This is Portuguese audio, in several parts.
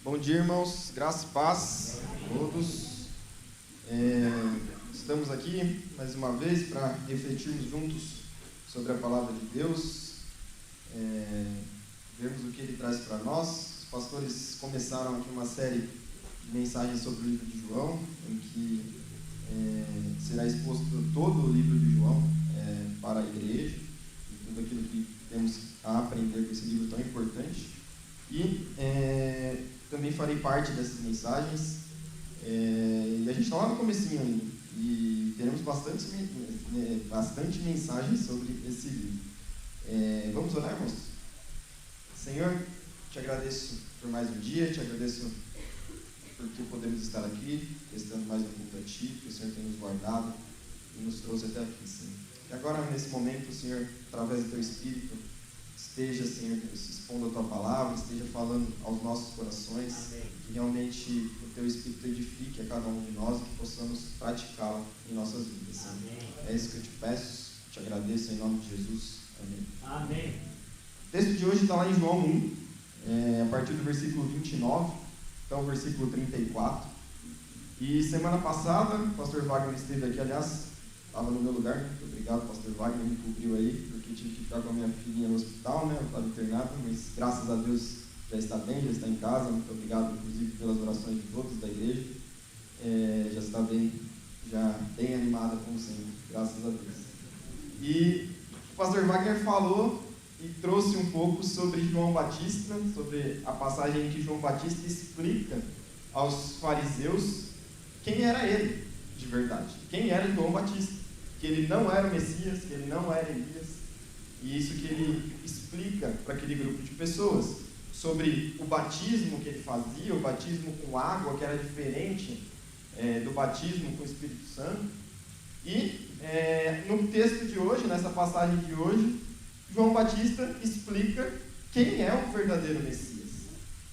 Bom dia, irmãos, graça e paz a todos. Estamos aqui mais uma vez para refletirmos juntos sobre a palavra de Deus, vermos o que ele traz para nós. Os pastores começaram aqui uma série de mensagens sobre o livro de João, em que será exposto todo o livro de João para a igreja, e tudo aquilo que temos a aprender com esse livro tão importante. E também farei parte dessas mensagens, e a gente está lá no comecinho ainda, e teremos bastante mensagens sobre esse livro. Vamos orar, irmãos? Senhor, te agradeço por mais um dia, te agradeço porque podemos estar aqui, prestando mais um culto a Ti, que o Senhor tem nos guardado e nos trouxe até aqui, Senhor. E agora, nesse momento, o Senhor, através do Teu Espírito, esteja, Senhor, expondo a Tua palavra, esteja falando aos nossos corações. Amém. Que realmente o Teu Espírito edifique a cada um de nós e que possamos praticá-la em nossas vidas, Senhor. Amém. É isso que eu te peço, te agradeço em nome de Jesus. Amém. Amém. O texto de hoje está lá em João 1, a partir do versículo 29 até o versículo 34. E semana passada, o pastor Wagner esteve aqui, aliás, estava no meu lugar. Muito obrigado, pastor Wagner, me cobriu aí, porque tive que ficar com a minha filhinha no hospital, né? Eu estava internado, mas graças a Deus já está bem, já está em casa. Muito obrigado, inclusive, pelas orações de todos da igreja. Já está bem, já bem animada, como sempre, graças a Deus. E o pastor Wagner falou e trouxe um pouco sobre João Batista, sobre a passagem em que João Batista explica aos fariseus quem era ele, de verdade. Quem era João Batista. Que ele não era o Messias, que ele não era Elias. E isso que ele explica para aquele grupo de pessoas, sobre o batismo que ele fazia, o batismo com água, que era diferente do batismo com o Espírito Santo. E no texto de hoje, nessa passagem de hoje, João Batista explica quem é o verdadeiro Messias.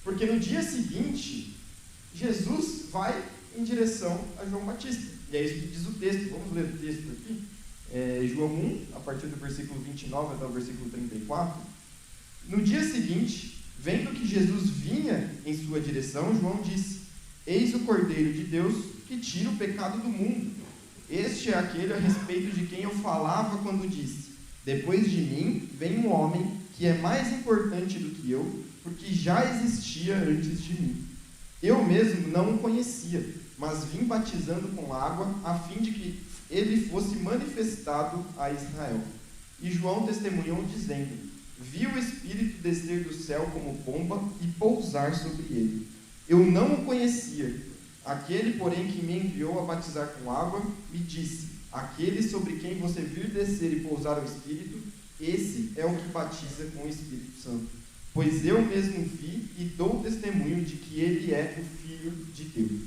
Porque no dia seguinte, Jesus vai em direção a João Batista. E é isso que diz o texto. Vamos ler o texto aqui. João 1, a partir do versículo 29 até o versículo 34. No dia seguinte, vendo que Jesus vinha em sua direção, João disse: Eis o Cordeiro de Deus que tira o pecado do mundo. Este é aquele a respeito de quem eu falava quando disse: Depois de mim vem um homem que é mais importante do que eu, porque já existia antes de mim. Eu mesmo não o conhecia, mas vim batizando com água, a fim de que ele fosse manifestado a Israel. E João testemunhou dizendo: Vi o Espírito descer do céu como pomba e pousar sobre ele. Eu não o conhecia. Aquele, porém, que me enviou a batizar com água, me disse: Aquele sobre quem você vir descer e pousar o Espírito, esse é o que batiza com o Espírito Santo. Pois eu mesmo vi e dou testemunho de que ele é o Filho de Deus.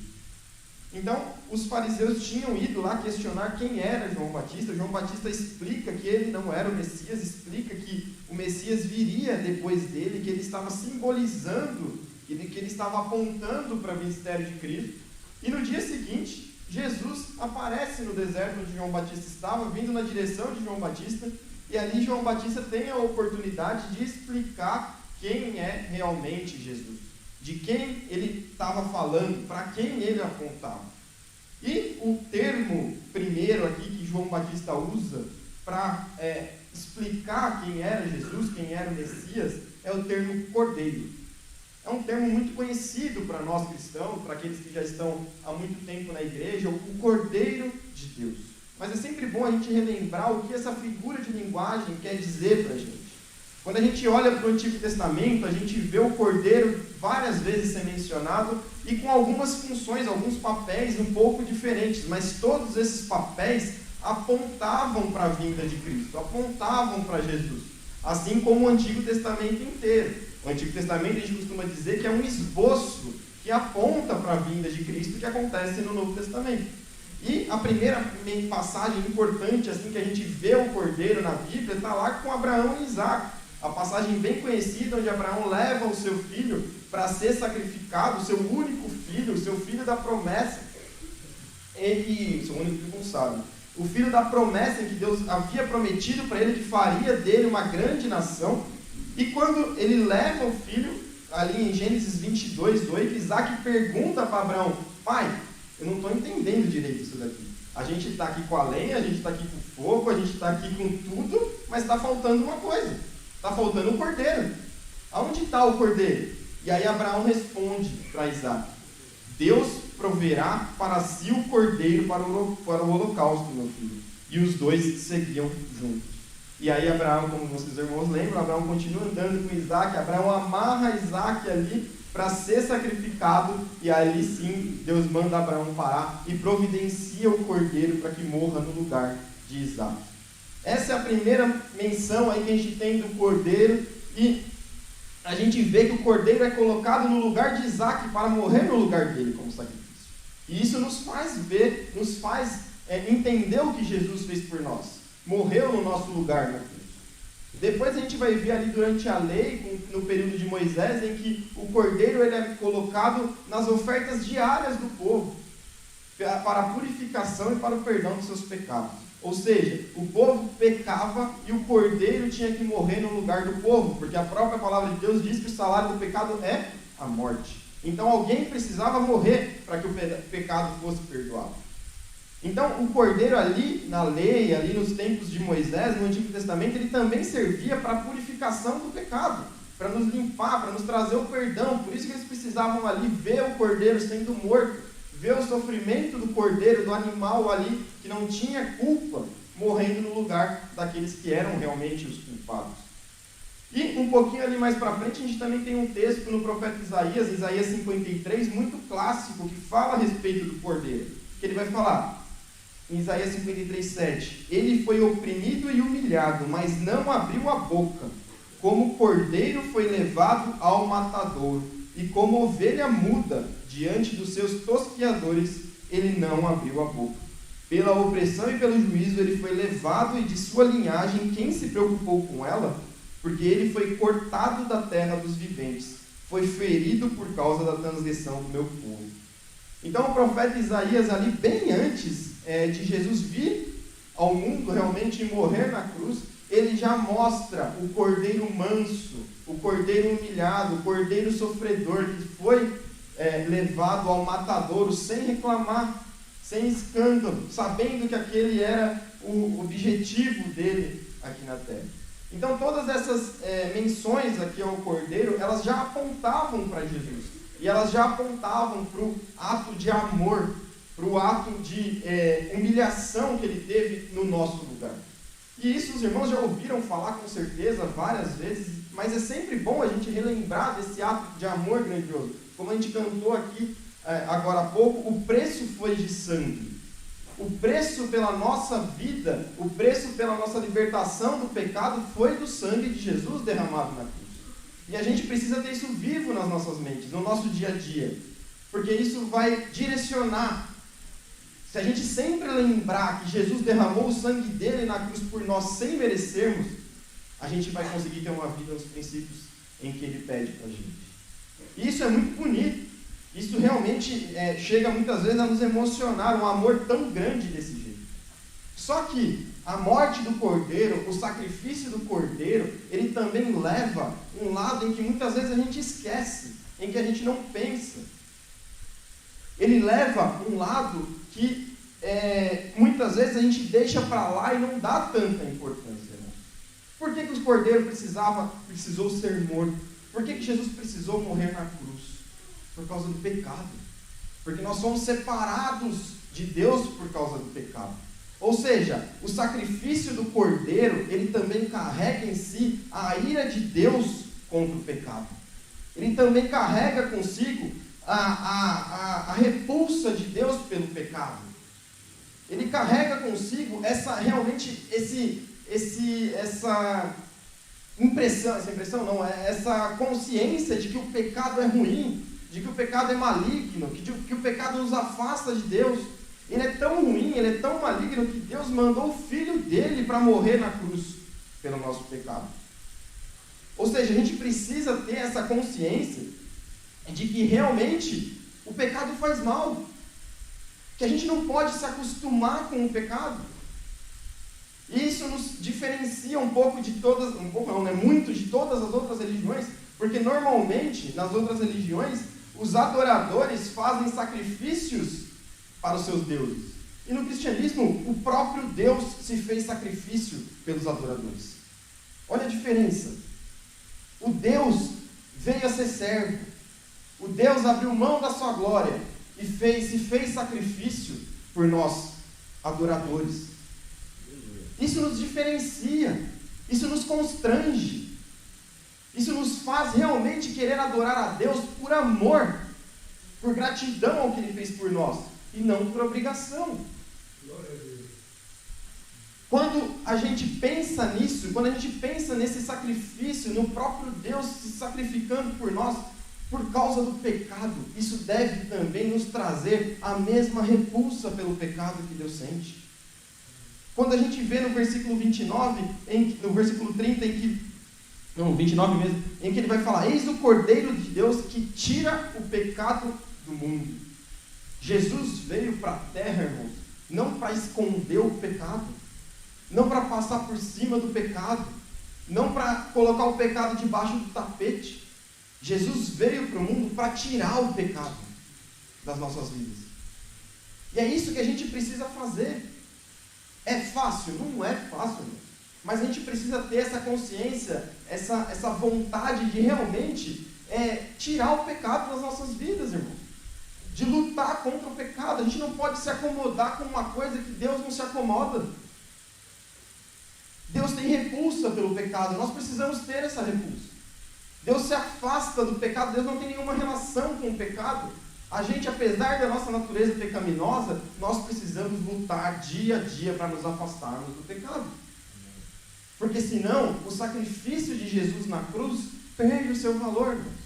Então, os fariseus tinham ido lá questionar quem era João Batista. João Batista explica que ele não era o Messias, explica que o Messias viria depois dele, que ele estava simbolizando, que ele estava apontando para o ministério de Cristo. E no dia seguinte, Jesus aparece no deserto onde João Batista estava, vindo na direção de João Batista, e ali João Batista tem a oportunidade de explicar quem é realmente Jesus, de quem ele estava falando, para quem ele apontava. E o termo primeiro aqui que João Batista usa para explicar quem era Jesus, quem era o Messias, é o termo Cordeiro. É um termo muito conhecido para nós cristãos, para aqueles que já estão há muito tempo na igreja, o Cordeiro de Deus. Mas é sempre bom a gente relembrar o que essa figura de linguagem quer dizer para a gente. Quando a gente olha para o Antigo Testamento, a gente vê o Cordeiro várias vezes ser mencionado e com algumas funções, alguns papéis um pouco diferentes, mas todos esses papéis apontavam para a vinda de Cristo, apontavam para Jesus, assim como o Antigo Testamento inteiro. O Antigo Testamento a gente costuma dizer que é um esboço que aponta para a vinda de Cristo que acontece no Novo Testamento. E a primeira passagem importante assim que a gente vê o Cordeiro na Bíblia está lá com Abraão e Isaac. A passagem bem conhecida onde Abraão leva o seu filho para ser sacrificado, o seu único filho, o seu filho da promessa. Seu único filho consagrado. O filho da promessa em que Deus havia prometido para ele que faria dele uma grande nação. E quando ele leva o filho, ali em Gênesis 22, 8, Isaac pergunta para Abraão: pai, eu não estou entendendo direito isso daqui. A gente está aqui com a lenha, a gente está aqui com o fogo, a gente está aqui com tudo, mas está faltando uma coisa. Está faltando o cordeiro. Aonde está o cordeiro? E aí Abraão responde para Isaac: Deus proverá para si o cordeiro para o holocausto, meu filho. E os dois seguiam juntos. E aí Abraão, como vocês irmãos lembram, Abraão continua andando com Isaac. Abraão amarra Isaac ali para ser sacrificado. E ali sim, Deus manda Abraão parar e providencia o cordeiro para que morra no lugar de Isaac. Essa é a primeira menção aí que a gente tem do cordeiro. E a gente vê que o cordeiro é colocado no lugar de Isaac para morrer no lugar dele como sacrifício. E isso nos faz ver, nos faz entender o que Jesus fez por nós. Morreu no nosso lugar na cruz. Depois a gente vai ver ali durante a lei, no período de Moisés, em que o cordeiro ele é colocado nas ofertas diárias do povo, para a purificação e para o perdão dos seus pecados. Ou seja, o povo pecava e o cordeiro tinha que morrer no lugar do povo, porque a própria palavra de Deus diz que o salário do pecado é a morte. Então alguém precisava morrer para que o pecado fosse perdoado. Então o cordeiro ali na lei, ali nos tempos de Moisés, no Antigo Testamento, ele também servia para a purificação do pecado, para nos limpar, para nos trazer o perdão. Por isso que eles precisavam ali ver o cordeiro sendo morto, ver o sofrimento do cordeiro, do animal ali, que não tinha culpa, morrendo no lugar daqueles que eram realmente os culpados. E um pouquinho ali mais para frente, a gente também tem um texto no profeta Isaías, Isaías 53, muito clássico, que fala a respeito do cordeiro. Que ele vai falar, em Isaías 53, 7, ele foi oprimido e humilhado, mas não abriu a boca. Como cordeiro foi levado ao matadouro, e como ovelha muda diante dos seus tosquiadores, ele não abriu a boca. Pela opressão e pelo juízo ele foi levado, e de sua linhagem quem se preocupou com ela? Porque ele foi cortado da terra dos viventes, foi ferido por causa da transgressão do meu povo. Então o profeta Isaías ali, bem antes de Jesus vir ao mundo realmente morrer na cruz, ele já mostra o cordeiro manso, o cordeiro humilhado, o cordeiro sofredor, que foi levado ao matadouro sem reclamar, sem escândalo, sabendo que aquele era o objetivo dele aqui na terra. Então todas essas menções aqui ao cordeiro, elas já apontavam para Jesus, e elas já apontavam para o ato de amor, para o ato de humilhação que ele teve no nosso lugar. E isso os irmãos já ouviram falar com certeza várias vezes, mas é sempre bom a gente relembrar desse ato de amor grandioso. Como a gente cantou aqui agora há pouco, o preço foi de sangue. O preço pela nossa vida, o preço pela nossa libertação do pecado foi do sangue de Jesus derramado na cruz. E a gente precisa ter isso vivo nas nossas mentes, no nosso dia a dia, porque isso vai direcionar. Se a gente sempre lembrar que Jesus derramou o sangue dele na cruz por nós sem merecermos, a gente vai conseguir ter uma vida nos princípios em que ele pede para a gente. E isso é muito bonito. Isso realmente chega muitas vezes a nos emocionar, um amor tão grande desse jeito. Só que a morte do cordeiro, o sacrifício do cordeiro, ele também leva um lado em que muitas vezes a gente esquece, em que a gente não pensa. Ele leva um lado que muitas vezes a gente deixa para lá e não dá tanta importância. Né? Por que o cordeiro precisou ser morto? Por que Jesus precisou morrer na cruz? Por causa do pecado. Porque nós somos separados de Deus por causa do pecado. Ou seja, o sacrifício do cordeiro, ele também carrega em si a ira de Deus contra o pecado. Ele também carrega consigo a repulsa de Deus pelo pecado. Ele carrega consigo essa consciência de que o pecado é ruim, de que o pecado é maligno, que o pecado nos afasta de Deus. Ele é tão ruim, ele é tão maligno, que Deus mandou o Filho dele para morrer na cruz pelo nosso pecado. Ou seja, a gente precisa ter essa consciência de que realmente o pecado faz mal, que a gente não pode se acostumar com o pecado. E isso nos diferencia muito de todas as outras religiões, Porque normalmente, nas outras religiões, os adoradores fazem sacrifícios para os seus deuses. E no cristianismo, o próprio Deus se fez sacrifício pelos adoradores. Olha a diferença. O Deus veio a ser servo. O Deus abriu mão da sua glória e se fez sacrifício por nós, adoradores. Isso nos diferencia. Isso nos constrange. Isso nos faz realmente querer adorar a Deus por amor, por gratidão ao que Ele fez por nós, e não por obrigação. Quando a gente pensa nisso, quando a gente pensa nesse sacrifício, no próprio Deus se sacrificando por nós, por causa do pecado, isso deve também nos trazer a mesma repulsa pelo pecado que Deus sente. Quando a gente vê no versículo 29, no versículo 30, 29 mesmo, em que ele vai falar: eis o Cordeiro de Deus que tira o pecado do mundo. Jesus veio para a terra, irmãos, não para esconder o pecado, não para passar por cima do pecado, não para colocar o pecado debaixo do tapete. Jesus veio para o mundo para tirar o pecado das nossas vidas. E é isso que a gente precisa fazer. É fácil? Não é fácil, irmão. Mas a gente precisa ter essa consciência, essa vontade de realmente tirar o pecado das nossas vidas, irmão. De lutar contra o pecado. A gente não pode se acomodar com uma coisa que Deus não se acomoda. Deus tem repulsa pelo pecado. Nós precisamos ter essa repulsa. Deus se afasta do pecado. Deus não tem nenhuma relação com o pecado. A gente, apesar da nossa natureza pecaminosa, nós precisamos lutar dia a dia para nos afastarmos do pecado. Porque senão, o sacrifício de Jesus na cruz perde o seu valor, irmãos.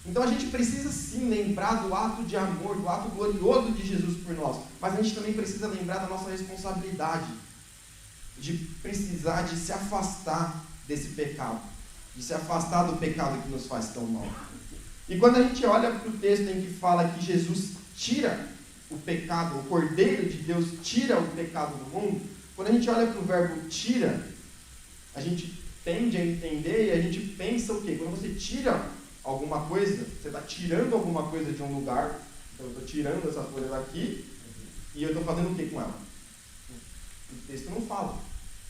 Então a gente precisa sim lembrar do ato de amor, do ato glorioso de Jesus por nós. Mas a gente também precisa lembrar da nossa responsabilidade. De precisar de se afastar desse pecado. De se afastar do pecado que nos faz tão mal. E quando a gente olha para o texto em que fala que Jesus tira o pecado, o Cordeiro de Deus tira o pecado do mundo, quando a gente olha para o verbo tira, a gente tende a entender e a gente pensa o quê? Quando você tira alguma coisa, você está tirando alguma coisa de um lugar, então eu estou tirando essa folha daqui e eu estou fazendo o que com ela? O texto não fala,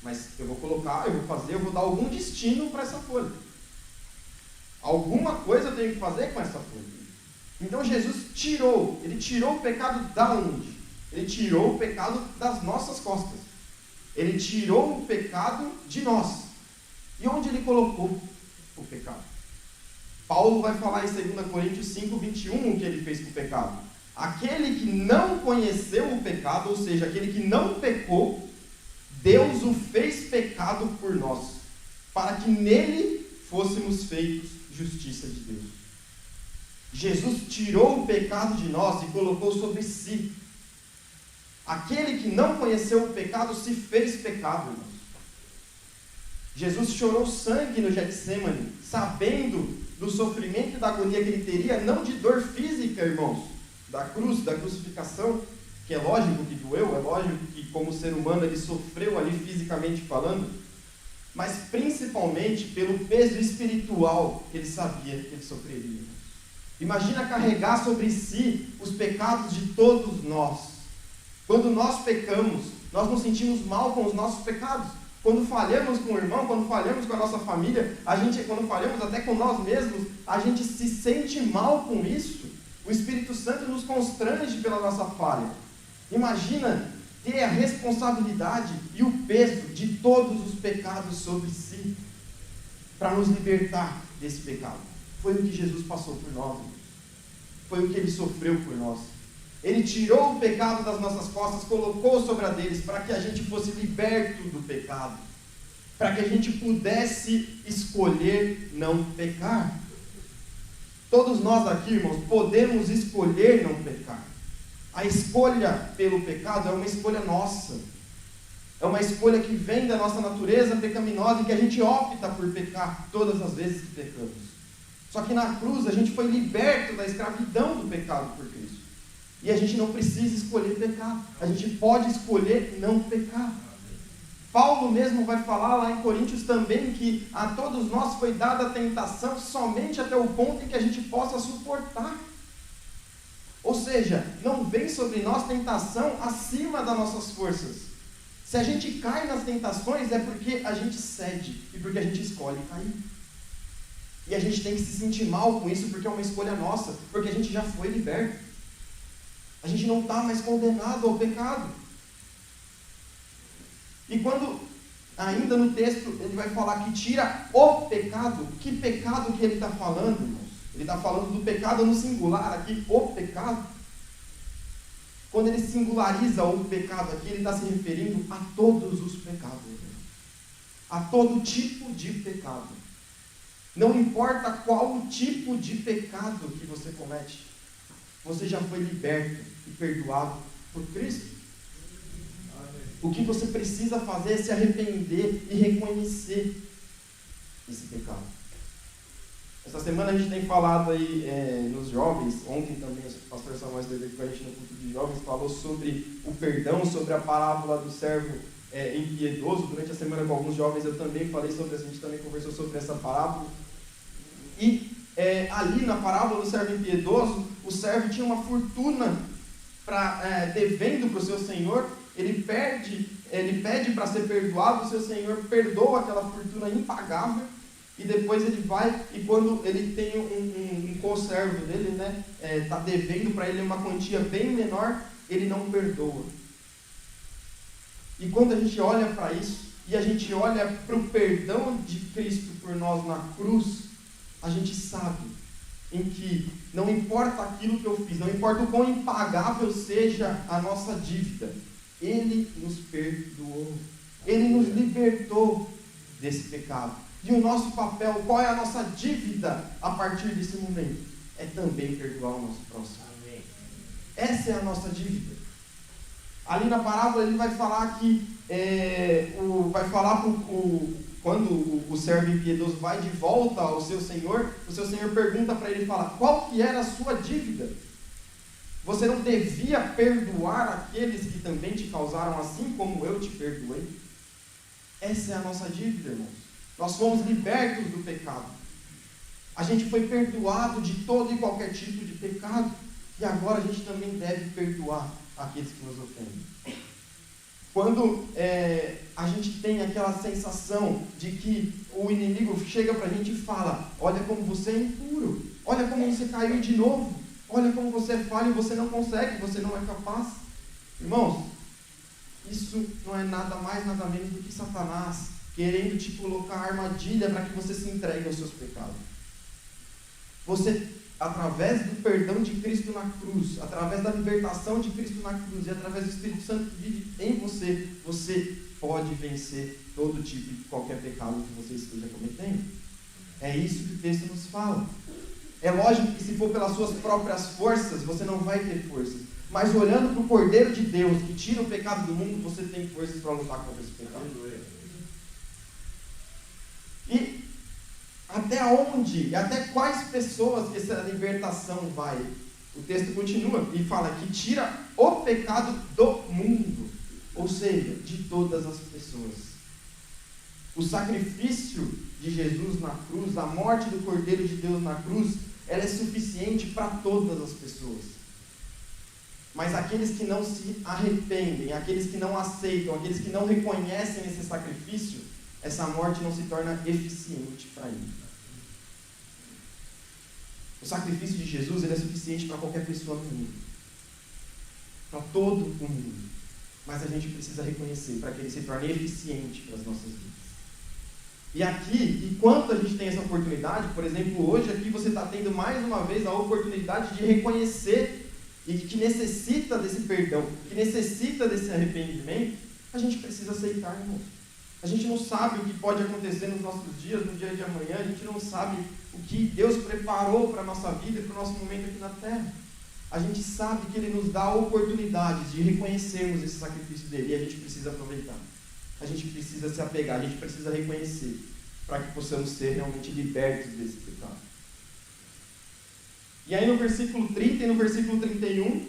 mas eu vou colocar, eu vou dar algum destino para essa folha. Alguma coisa eu tenho que fazer com essa folha. Então Jesus ele tirou o pecado da onde? Ele tirou o pecado das nossas costas. Ele tirou o pecado de nós. E onde ele colocou o pecado? Paulo vai falar em 2 Coríntios 5, 21 o que ele fez com o pecado. Aquele que não conheceu o pecado, ou seja, aquele que não pecou, Deus o fez pecado por nós, para que nele fôssemos feitos justiça de Deus. Jesus tirou o pecado de nós e colocou sobre si. Aquele que não conheceu o pecado se fez pecado, irmãos. Jesus chorou sangue no Getsemane, sabendo do sofrimento e da agonia que ele teria, não de dor física, irmãos, da crucificação, que é lógico que doeu, é lógico que como ser humano ele sofreu ali fisicamente falando, mas principalmente pelo peso espiritual que ele sabia que ele sofreria. Imagina carregar sobre si os pecados de todos nós. Quando nós pecamos, nós nos sentimos mal com os nossos pecados. Quando falhamos com o irmão, quando falhamos com a nossa família, quando falhamos até com nós mesmos, a gente se sente mal com isso. O Espírito Santo nos constrange pela nossa falha. Imagina ter a responsabilidade e o peso de todos os pecados sobre si, para nos libertar desse pecado. Foi o que Jesus passou por nós. Foi o que Ele sofreu por nós. Ele tirou o pecado das nossas costas, colocou sobre a deles, para que a gente fosse liberto do pecado. Para que a gente pudesse escolher não pecar. Todos nós aqui, irmãos, podemos escolher não pecar. A escolha pelo pecado é uma escolha nossa. É uma escolha que vem da nossa natureza pecaminosa e que a gente opta por pecar todas as vezes que pecamos. Só que na cruz a gente foi liberto da escravidão do pecado por Cristo. E a gente não precisa escolher pecar. A gente pode escolher não pecar. Paulo mesmo vai falar lá em Coríntios também que a todos nós foi dada a tentação somente até o ponto em que a gente possa suportar. Ou seja, não vem sobre nós tentação acima das nossas forças. Se a gente cai nas tentações é porque a gente cede e porque a gente escolhe cair. E a gente tem que se sentir mal com isso porque é uma escolha nossa, porque a gente já foi liberto. A gente não está mais condenado ao pecado. E quando, ainda no texto, ele vai falar que tira o pecado, que pecado que ele está falando, irmãos? Ele está falando do pecado no singular aqui, o pecado. Quando ele singulariza o pecado aqui, ele está se referindo a todos os pecados. A todo tipo de pecado. Não importa qual o tipo de pecado que você comete. Você já foi liberto e perdoado por Cristo. O que você precisa fazer é se arrepender e reconhecer esse pecado. Essa semana a gente tem falado aí nos jovens, ontem também o pastor Samuel esteve aqui com a gente no culto de jovens, falou sobre o perdão, sobre a parábola do servo impiedoso. Durante a semana com alguns jovens eu também falei sobre isso, a gente também conversou sobre essa parábola. E ali na parábola do servo impiedoso, o servo tinha uma fortuna devendo para o seu senhor, ele pede para ser perdoado, o seu senhor perdoa aquela fortuna impagável. E depois ele vai, e quando ele tem um conservo dele, está devendo para ele uma quantia bem menor, ele não perdoa. E quando a gente olha para isso, e a gente olha para o perdão de Cristo por nós na cruz, a gente sabe em que não importa aquilo que eu fiz, não importa o quão impagável seja a nossa dívida, Ele nos perdoou, Ele nos libertou desse pecado. E o nosso papel, qual é a nossa dívida a partir desse momento? É também perdoar o nosso próximo. Amém. Essa é a nossa dívida. Ali na parábola ele vai falar que, quando o servo impiedoso vai de volta ao seu senhor, o seu senhor pergunta para ele e fala, qual que era a sua dívida? Você não devia perdoar aqueles que também te causaram assim como eu te perdoei? Essa é a nossa dívida, irmãos. Nós fomos libertos do pecado. A gente foi perdoado de todo e qualquer tipo de pecado. E agora a gente também deve perdoar aqueles que nos ofendem. Quando a gente tem aquela sensação de que o inimigo chega para a gente e fala, olha como você é impuro, olha como você caiu de novo, olha como você é falho e você não consegue, você não é capaz. Irmãos, isso não é nada mais, nada menos do que Satanás querendo te colocar armadilha para que você se entregue aos seus pecados. Você, através do perdão de Cristo na cruz, através da libertação de Cristo na cruz e através do Espírito Santo que vive em você, você pode vencer todo tipo de qualquer pecado que você esteja cometendo. É isso que o texto nos fala. É lógico que se for pelas suas próprias forças, você não vai ter forças. Mas olhando para o Cordeiro de Deus, que tira o pecado do mundo, você tem forças para lutar contra esse pecado. E até onde, e até quais pessoas que essa libertação vai? O texto continua e fala que tira o pecado do mundo, ou seja, de todas as pessoas. O sacrifício de Jesus na cruz, a morte do Cordeiro de Deus na cruz, ela é suficiente para todas as pessoas. Mas aqueles que não se arrependem, aqueles que não aceitam, aqueles que não reconhecem esse sacrifício, essa morte não se torna eficiente para ele. O sacrifício de Jesus ele é suficiente para qualquer pessoa no mundo. Para todo o mundo. Mas a gente precisa reconhecer para que ele se torne eficiente para as nossas vidas. E aqui, enquanto a gente tem essa oportunidade, por exemplo, hoje aqui você está tendo mais uma vez a oportunidade de reconhecer e que necessita desse perdão, que necessita desse arrependimento, a gente precisa aceitar, irmão. A gente não sabe o que pode acontecer nos nossos dias, no dia de amanhã, a gente não sabe o que Deus preparou para a nossa vida e para o nosso momento aqui na terra. A gente sabe que Ele nos dá oportunidades de reconhecermos esse sacrifício dele e a gente precisa aproveitar. A gente precisa se apegar, a gente precisa reconhecer para que possamos ser realmente libertos desse pecado. E aí no versículo 30 e no versículo 31,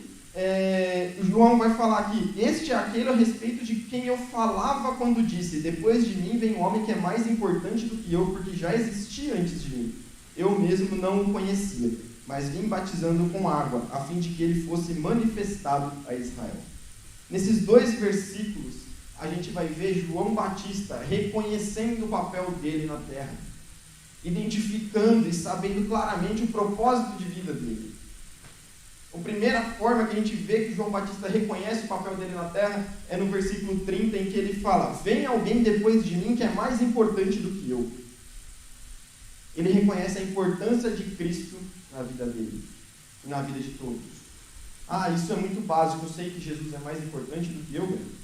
João vai falar aqui, este é aquele a respeito de quem eu falava quando disse, depois de mim vem um homem que é mais importante do que eu, porque já existia antes de mim. Eu mesmo não o conhecia, mas vim batizando com água, a fim de que ele fosse manifestado a Israel. Nesses 2 versículos, a gente vai ver João Batista reconhecendo o papel dele na terra, identificando e sabendo claramente o propósito de vida dele. A primeira forma que a gente vê que João Batista reconhece o papel dele na terra é no versículo 30, em que ele fala: vem alguém depois de mim que é mais importante do que eu. Ele reconhece a importância de Cristo na vida dele e na vida de todos. Isso é muito básico, eu sei que Jesus é mais importante do que eu, velho.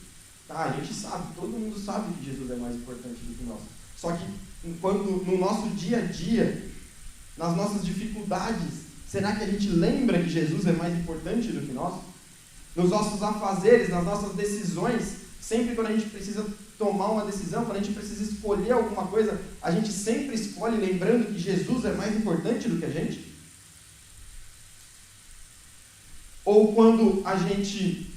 A gente sabe, todo mundo sabe que Jesus é mais importante do que nós. Só que quando no nosso dia a dia, nas nossas dificuldades, será que a gente lembra que Jesus é mais importante do que nós? Nos nossos afazeres, nas nossas decisões, sempre quando a gente precisa tomar uma decisão, quando a gente precisa escolher alguma coisa, a gente sempre escolhe lembrando que Jesus é mais importante do que a gente? Ou quando a gente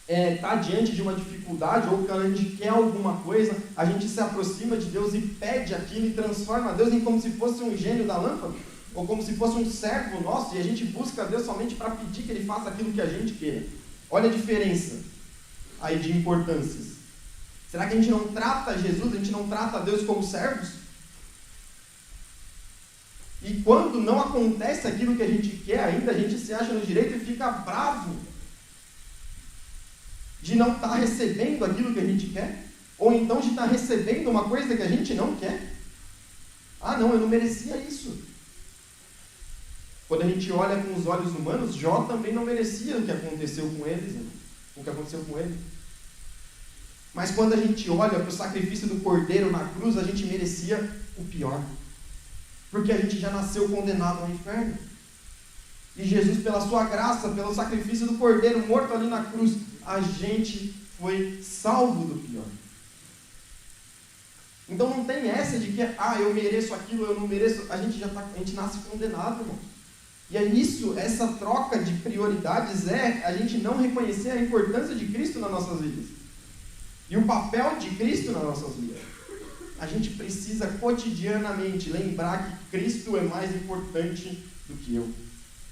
está diante de uma dificuldade, ou quando a gente quer alguma coisa, a gente se aproxima de Deus e pede aquilo e transforma Deus em como se fosse um gênio da lâmpada, ou como se fosse um servo nosso, e a gente busca Deus somente para pedir que Ele faça aquilo que a gente quer. Olha a diferença aí de importâncias. Será que a gente não trata Jesus, a gente não trata Deus como servos? E quando não acontece aquilo que a gente quer ainda, a gente se acha no direito e fica bravo de não estar recebendo aquilo que a gente quer, ou então de estar recebendo uma coisa que a gente não quer. Não, eu não merecia isso. Quando a gente olha com os olhos humanos, Jó também não merecia o que aconteceu com ele. Mas quando a gente olha para o sacrifício do Cordeiro na cruz, a gente merecia o pior. Porque a gente já nasceu condenado ao inferno. E Jesus, pela sua graça, pelo sacrifício do Cordeiro morto ali na cruz, a gente foi salvo do pior. Então não tem essa de que, eu mereço aquilo, eu não mereço. A gente nasce condenado, irmão. E é isso, essa troca de prioridades é a gente não reconhecer a importância de Cristo nas nossas vidas. E o papel de Cristo nas nossas vidas. A gente precisa cotidianamente lembrar que Cristo é mais importante do que eu.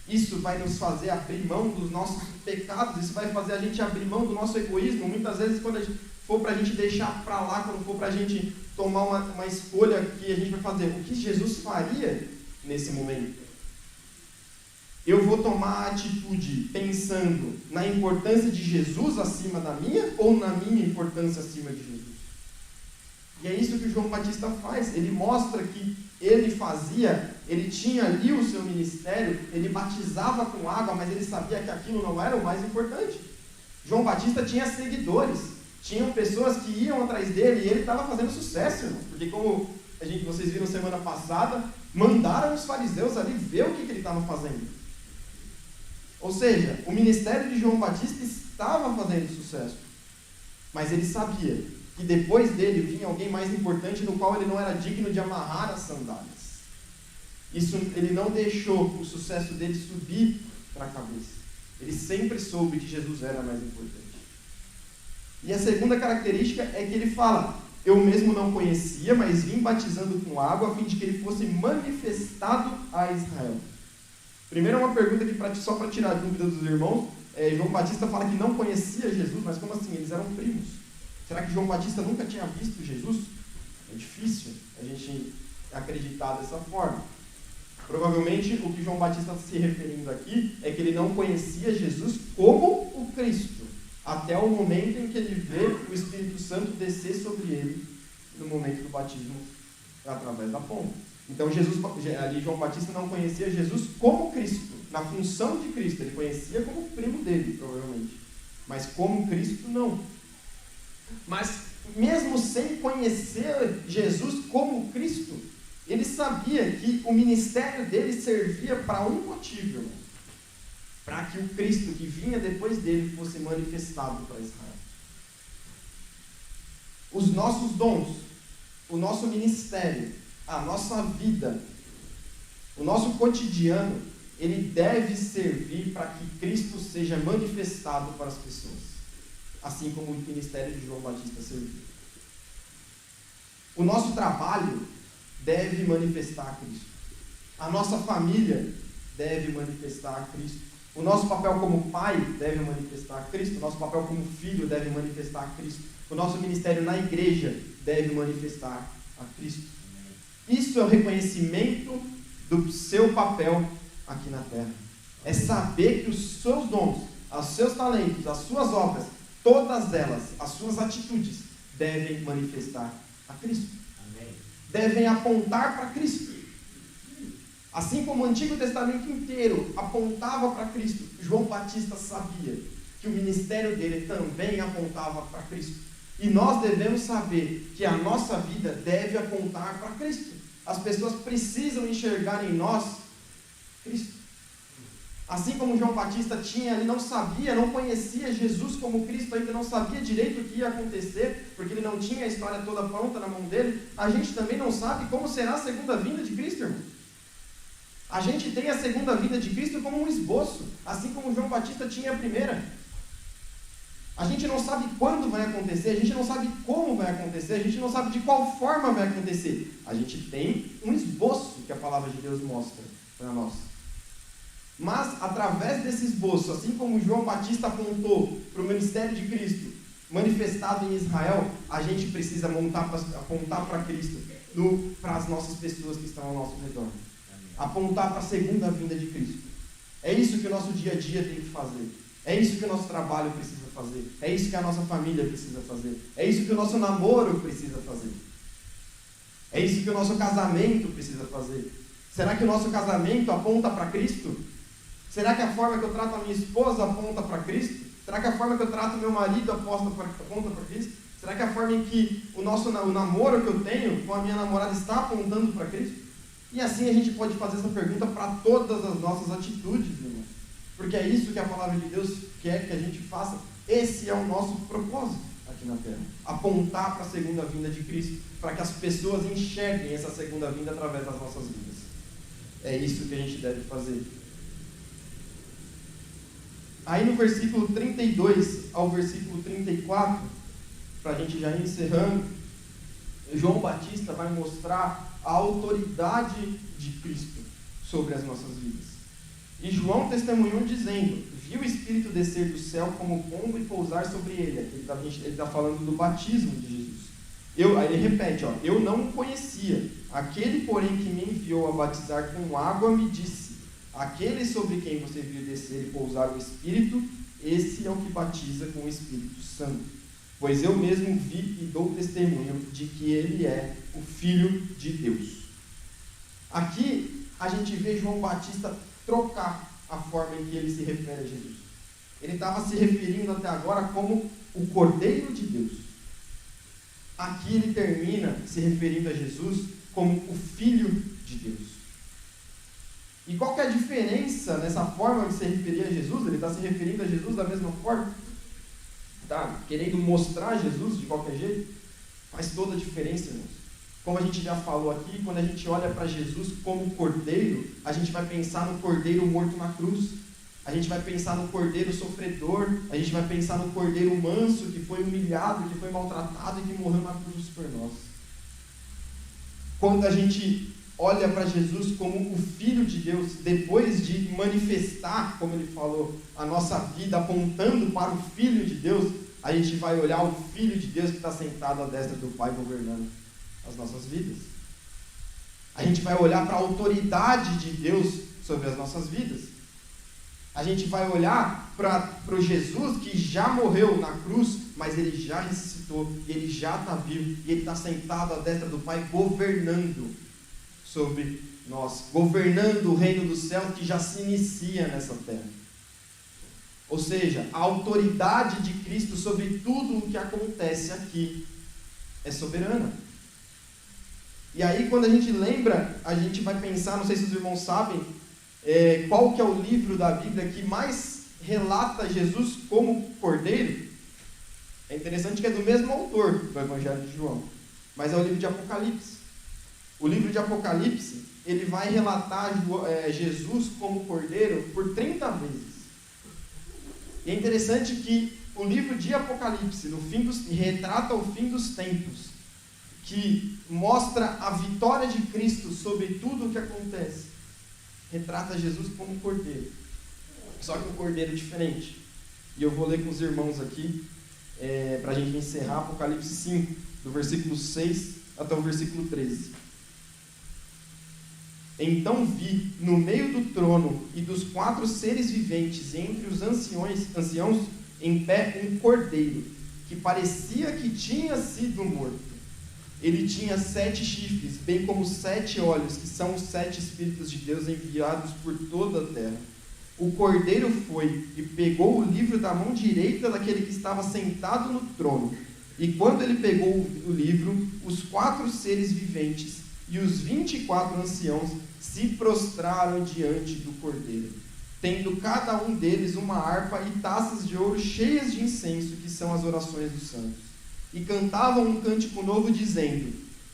Isso vai nos fazer abrir mão dos nossos pecados, isso vai fazer a gente abrir mão do nosso egoísmo. Muitas vezes, quando for para a gente deixar para lá, quando for para a gente tomar uma escolha que a gente vai fazer, o que Jesus faria nesse momento? Eu vou tomar a atitude pensando na importância de Jesus acima da minha ou na minha importância acima de Jesus? E é isso que o João Batista faz. Ele mostra que ele tinha ali o seu ministério, ele batizava com água, mas ele sabia que aquilo não era o mais importante. João Batista tinha seguidores, tinham pessoas que iam atrás dele e ele estava fazendo sucesso, irmão, porque como vocês viram semana passada, mandaram os fariseus ali ver o que ele estava fazendo. Ou seja, o ministério de João Batista estava fazendo sucesso, mas ele sabia que depois dele vinha alguém mais importante, no qual ele não era digno de amarrar as sandálias. Isso, ele não deixou o sucesso dele subir para a cabeça. Ele sempre soube que Jesus era mais importante. E a segunda característica é que ele fala: eu mesmo não conhecia, mas vim batizando com água, a fim de que ele fosse manifestado a Israel. Primeiro, uma pergunta aqui só para tirar a dúvida dos irmãos. João Batista fala que não conhecia Jesus, mas como assim? Eles eram primos. Será que João Batista nunca tinha visto Jesus? É difícil a gente acreditar dessa forma. Provavelmente o que João Batista está se referindo aqui é que ele não conhecia Jesus como o Cristo, até o momento em que ele vê o Espírito Santo descer sobre ele no momento do batismo através da pomba. Então João Batista não conhecia Jesus como Cristo, na função de Cristo. Ele conhecia como primo dele, provavelmente, mas como Cristo não. Mas mesmo sem conhecer Jesus como Cristo, ele sabia que o ministério dele servia para um motivo, irmão, para que o Cristo que vinha depois dele fosse manifestado para Israel. Os nossos dons, o nosso ministério, a nossa vida, o nosso cotidiano ele deve servir para que Cristo seja manifestado para as pessoas, assim como o ministério de João Batista serviu. O nosso trabalho deve manifestar Cristo. A nossa família deve manifestar Cristo. O nosso papel como pai deve manifestar Cristo. O nosso papel como filho deve manifestar Cristo. O nosso ministério na igreja deve manifestar a Cristo. Isso é o reconhecimento do seu papel aqui na terra. É saber que os seus dons, os seus talentos, as suas obras, todas elas, as suas atitudes, devem manifestar a Cristo. Amém. Devem apontar para Cristo. Assim como o Antigo Testamento inteiro apontava para Cristo, João Batista sabia que o ministério dele também apontava para Cristo. E nós devemos saber que a nossa vida deve apontar para Cristo. As pessoas precisam enxergar em nós Cristo. Assim como João Batista tinha, ele não sabia, não conhecia Jesus como Cristo, ainda não sabia direito o que ia acontecer, porque ele não tinha a história toda pronta na mão dele, a gente também não sabe como será a segunda vinda de Cristo, irmão. A gente tem a segunda vinda de Cristo como um esboço, assim como João Batista tinha a primeira. A gente não sabe quando vai acontecer, a gente não sabe como vai acontecer, a gente não sabe de qual forma vai acontecer. A gente tem um esboço que a palavra de Deus mostra para nós. Mas, através desse esboço, assim como João Batista apontou para o ministério de Cristo, manifestado em Israel, a gente precisa apontar para Cristo, para as nossas pessoas que estão ao nosso redor. Apontar para a segunda vinda de Cristo. É isso que o nosso dia a dia tem que fazer. É isso que o nosso trabalho precisa fazer. É isso que a nossa família precisa fazer. É isso que o nosso namoro precisa fazer. É isso que o nosso casamento precisa fazer. Será que o nosso casamento aponta para Cristo? Será que a forma que eu trato a minha esposa aponta para Cristo? Será que a forma que eu trato o meu marido aponta para Cristo? Será que a forma em que o namoro que eu tenho com a minha namorada está apontando para Cristo? E assim a gente pode fazer essa pergunta para todas as nossas atitudes, irmãos. Porque é isso que a palavra de Deus quer que a gente faça. Esse é o nosso propósito aqui na terra. Apontar para a segunda vinda de Cristo, para que as pessoas enxerguem essa segunda vinda através das nossas vidas. É isso que a gente deve fazer. Aí no versículo 32 ao versículo 34, para a gente já ir encerrando, João Batista vai mostrar a autoridade de Cristo sobre as nossas vidas. E João testemunhou dizendo: viu o Espírito descer do céu como pombo e pousar sobre ele. Ele está falando do batismo de Jesus. Aí ele repete, eu não o conhecia. Aquele, porém, que me enviou a batizar com água me disse: aquele sobre quem você viu descer e pousar o Espírito, esse é o que batiza com o Espírito Santo. Pois eu mesmo vi e dou testemunho de que ele é o Filho de Deus. Aqui a gente vê João Batista trocar a forma em que ele se refere a Jesus. Ele estava se referindo até agora como o Cordeiro de Deus. Aqui ele termina se referindo a Jesus como o Filho de Deus. E qual que é a diferença nessa forma de se referir a Jesus? Ele está se referindo a Jesus da mesma forma? Está querendo mostrar Jesus de qualquer jeito? Faz toda a diferença, irmãos. Como a gente já falou aqui, quando a gente olha para Jesus como cordeiro, a gente vai pensar no cordeiro morto na cruz. A gente vai pensar no cordeiro sofredor. A gente vai pensar no cordeiro manso, que foi humilhado, que foi maltratado e que morreu na cruz por nós. Quando a gente olha para Jesus como o Filho de Deus, depois de manifestar, como ele falou, a nossa vida apontando para o Filho de Deus, a gente vai olhar o Filho de Deus que está sentado à destra do Pai governando as nossas vidas. A gente vai olhar para a autoridade de Deus sobre as nossas vidas. A gente vai olhar para o Jesus que já morreu na cruz, mas ele já ressuscitou, ele já está vivo, e ele está sentado à destra do Pai governando sobre nós, governando o reino dos céus que já se inicia nessa terra. Ou seja, a autoridade de Cristo sobre tudo o que acontece aqui é soberana. E aí, quando a gente lembra, a gente vai pensar, não sei se os irmãos sabem, qual que é o livro da Bíblia que mais relata Jesus como cordeiro. É interessante que é do mesmo autor do Evangelho de João, mas é o livro de Apocalipse. O livro de Apocalipse, ele vai relatar Jesus como cordeiro por 30 vezes. E é interessante que o livro de Apocalipse, retrata o fim dos tempos, que mostra a vitória de Cristo sobre tudo o que acontece. Retrata Jesus como cordeiro, só que um cordeiro diferente. E eu vou ler com os irmãos aqui, para a gente encerrar, Apocalipse 5, do versículo 6 até o versículo 13. Então vi, no meio do trono e dos 4 seres viventes, entre os anciãos, em pé um cordeiro, que parecia que tinha sido morto. Ele tinha 7 chifres, bem como 7 olhos, que são os 7 Espíritos de Deus enviados por toda a terra. O cordeiro foi e pegou o livro da mão direita daquele que estava sentado no trono. E quando ele pegou o livro, os 4 seres viventes e os 24 anciãos se prostraram diante do cordeiro, tendo cada um deles uma harpa e taças de ouro cheias de incenso, que são as orações dos santos. E cantavam um cântico novo, dizendo: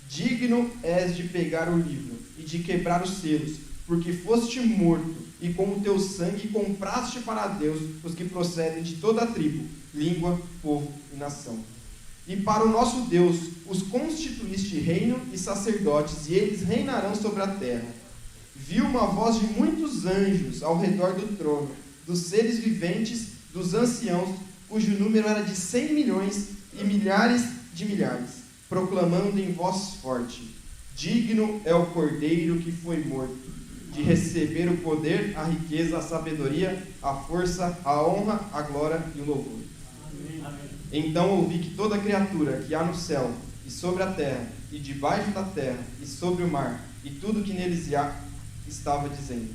digno és de pegar o livro e de quebrar os selos, porque foste morto, e com o teu sangue compraste para Deus os que procedem de toda a tribo, língua, povo e nação. E para o nosso Deus os constituíste reino e sacerdotes, e eles reinarão sobre a terra. Vi uma voz de muitos anjos ao redor do trono, dos seres viventes, dos anciãos, cujo número era de 100 milhões e milhares de milhares, proclamando em voz forte: digno é o cordeiro que foi morto, de receber o poder, a riqueza, a sabedoria, a força, a honra, a glória e o louvor. Amém. Então ouvi que toda criatura que há no céu, e sobre a terra, e debaixo da terra, e sobre o mar, e tudo que neles há, estava dizendo: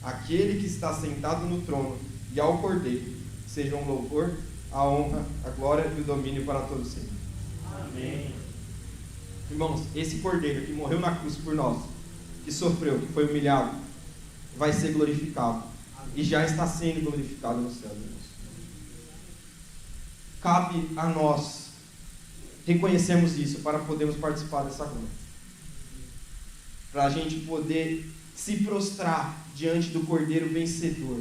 aquele que está sentado no trono e ao cordeiro, sejam o louvor, a honra, a glória e o domínio para todos sempre. Amém. Irmãos, esse cordeiro que morreu na cruz por nós, que sofreu, que foi humilhado, vai ser glorificado. E já está sendo glorificado no céu, irmãos. Cabe a nós reconhecermos isso para podermos participar dessa glória. Para a gente poder se prostrar diante do cordeiro vencedor,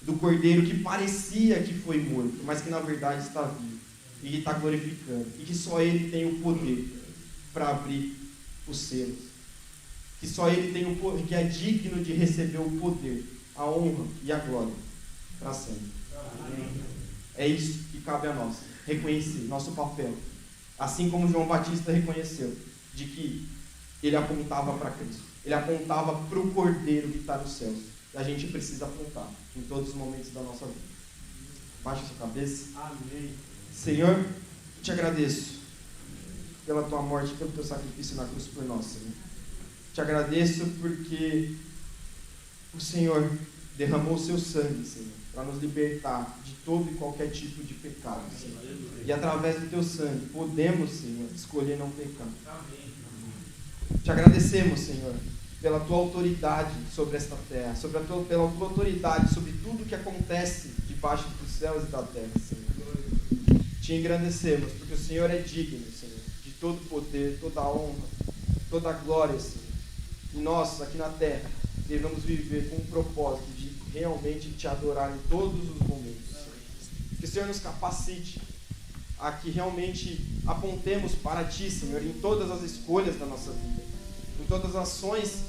do cordeiro que parecia que foi morto, mas que na verdade está vivo e que está glorificando, e que só ele tem o poder para abrir os selos, que só ele tem o poder, que é digno de receber o poder, a honra e a glória para sempre. Amém. É isso que cabe a nós, reconhecer nosso papel, assim como João Batista reconheceu, de que ele apontava para Cristo, ele apontava para o cordeiro que está nos céus. A gente precisa apontar em todos os momentos da nossa vida. Baixa a sua cabeça. Amém. Senhor, eu te agradeço pela tua morte, pelo teu sacrifício na cruz por nós, Senhor. Te agradeço porque o Senhor derramou o seu sangue, Senhor, para nos libertar de todo e qualquer tipo de pecado, Senhor. E através do teu sangue podemos, Senhor, escolher não pecar. Te agradecemos, Senhor, pela tua autoridade sobre esta terra, pela tua autoridade sobre tudo que acontece debaixo dos céus e da terra, Senhor. Te engrandecemos, porque o Senhor é digno, Senhor, de todo poder, toda honra, toda glória, Senhor. E nós, aqui na terra, devemos viver com o propósito de realmente te adorar em todos os momentos, Senhor. Que o Senhor nos capacite a que realmente apontemos para Ti, Senhor, em todas as escolhas da nossa vida, em todas as ações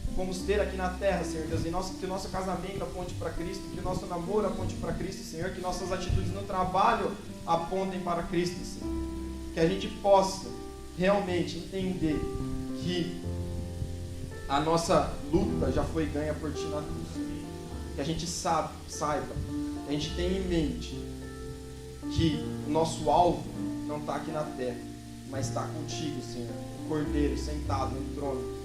que vamos ter aqui na terra, Senhor Deus, que o nosso casamento aponte para Cristo, que o nosso namoro aponte para Cristo, Senhor, que nossas atitudes no trabalho apontem para Cristo, Senhor. Que a gente possa realmente entender que a nossa luta já foi ganha por Ti na cruz. Que a gente saiba, que a gente tenha em mente que o nosso alvo não está aqui na terra, mas está contigo, Senhor, o Cordeiro sentado no trono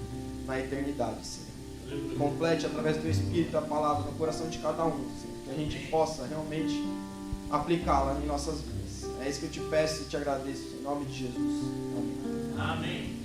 na eternidade, Senhor. Complete através do teu Espírito a palavra no coração de cada um, Senhor, que a gente possa realmente aplicá-la em nossas vidas. É isso que eu te peço e te agradeço, em nome de Jesus. Amém. Amém.